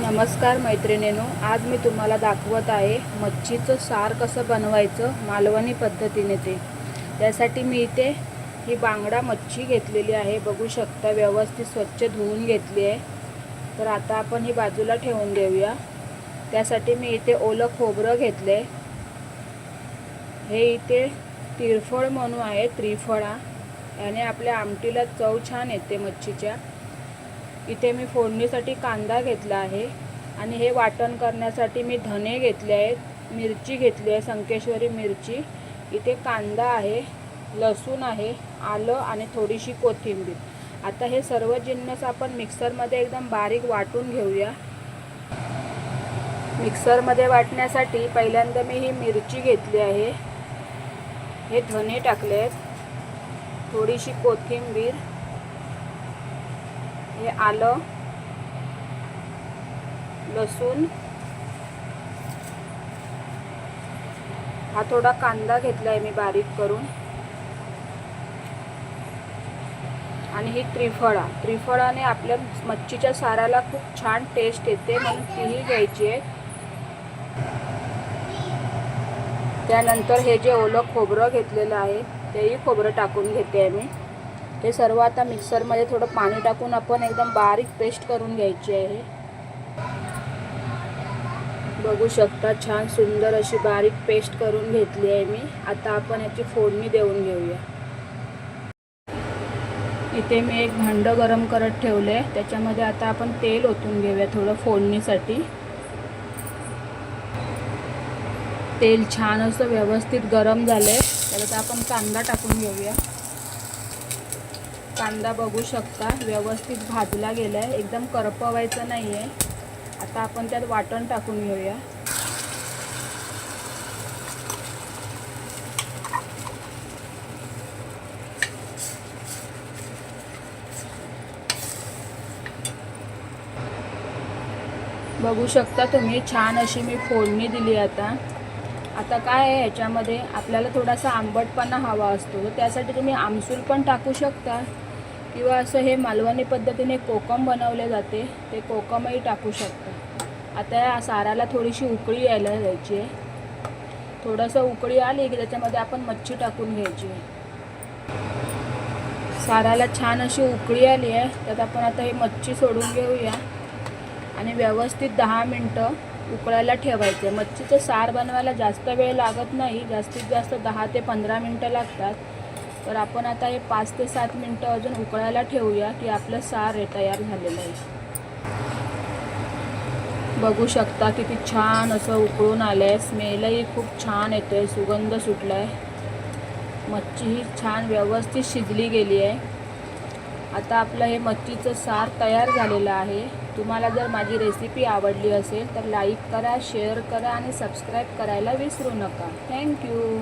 नमस्कार मैत्रिणींनो, आज मी तुम्हाला दाखवत आहे मच्छीचं सार कसं बनवायचं मालवणी पद्धतीने त्यासाठी मी इथे ही बांगडा मच्छी घेतलेली आहे। बघू शकता व्यवस्थित स्वच्छ धुवून घेतली आहे। तर आता आपण ही बाजूला ठेवून देऊया। त्यासाठी मी इथे ओलं खोबरं घेतले। हे इथे तिरफळ म्हणून आहे, त्रिफळा, याने आपल्या आमटीला चव छान येते मच्छीच्या। इथे मी फोडणीसाठी कांदा घेतला आहे आणि हे वाटण करण्यासाठी मी धने घेतले आहेत, मिरची घेतली आहे, संकेश्वरी मिरची, इथे कांदा आहे, लसूण आहे, आलं आणि थोडीशी कोथिंबीर। आता हे सर्व जिन्नस आपण मिक्सरमध्ये एकदम बारीक वाटून घेऊया। मिक्सरमध्ये वाटण्यासाठी पहिल्यांदा मी ही मिरची घेतली आहे, हे धने टाकले आहेत, थोडीशी कोथिंबीर, हे आलं, लसूण, हा थोडा कांदा घेतला आहे मी बारीक करून, आणि ही त्रिफळाने आपल्या मच्छीच्या साराला खूप छान टेस्ट येते, म्हणून तीही घ्यायची आहे। त्यानंतर हे जे ओलं खोबरं घेतलेलं आहे तेही खोबरं टाकून घेते आहे मी। हे सर्व आता मिक्सरमध्ये थोडं पाणी टाकून आपण एकदम बारीक पेस्ट करून घ्यायची आहे। बघू शकता छान सुंदर अशी बारीक पेस्ट करून घेतली आहे मी। आता आपण याची फोडणी देऊन घेऊया। इथे मी एक भांड गरम करत ठेवले, त्याच्यामध्ये आता आपण तेल ओतून घेऊया थोडं फोडणीसाठी। तेल छान असं व्यवस्थित गरम झाले, त्यात आपण कांदा टाकून घेऊया। कांदा बघू शकता व्यवस्थित भाजला गेला आहे, एकदम करपवायचं नाही आहे। आता आपण त्यात वाटण टाकून घेऊया। बघू शकता तुम्ही छान अशी मी फोडणी दिली। आता काय आहे, ह्याच्यामध्ये आपल्याला थोडासा आंबटपणा हवा असतो, तर त्यासाठी तुम्ही आमसूल पण टाकू शकता, किंवा असं हे मालवणी पद्धतीने कोकम बनवले जाते, ते कोकमही टाकू शकता। आता या साराला थोडीशी उकळी यायला द्यायची आहे। थोडंसं उकळी आली की त्याच्यामध्ये आपण मच्छी टाकून घ्यायची आहे। साराला छान अशी उकळी आली आहे, त्यात आपण आता ही मच्छी सोडून घेऊया आणि व्यवस्थित 10 मिनटं उकळायला ठेवायचं। मच्छीचं सार बनवायला जास्त वेळ लागत नाही, जास्तीत जास्त 10 ते 15 मिनटं लागतात। तर आपण आता हे 5 ते 7 मिनटं अजून उकळायला ठेवूया की आपलं सार तयार झालेलं आहे। बघू शकता किती छान असं उकळून आलं आहे, स्मेलही खूप छान येतोय, सुगंध सुटला आहे। मच्छी ही छान व्यवस्थित शिजली गेली आहे। आता आपलं हे मच्छीचं सार तयार झालेलं आहे। तुम्हाला जर माझी रेसिपी आवडली असेल तर लाईक करा, शेअर करा आणि सबस्क्राईब करायला विसरू नका। थँक्यू।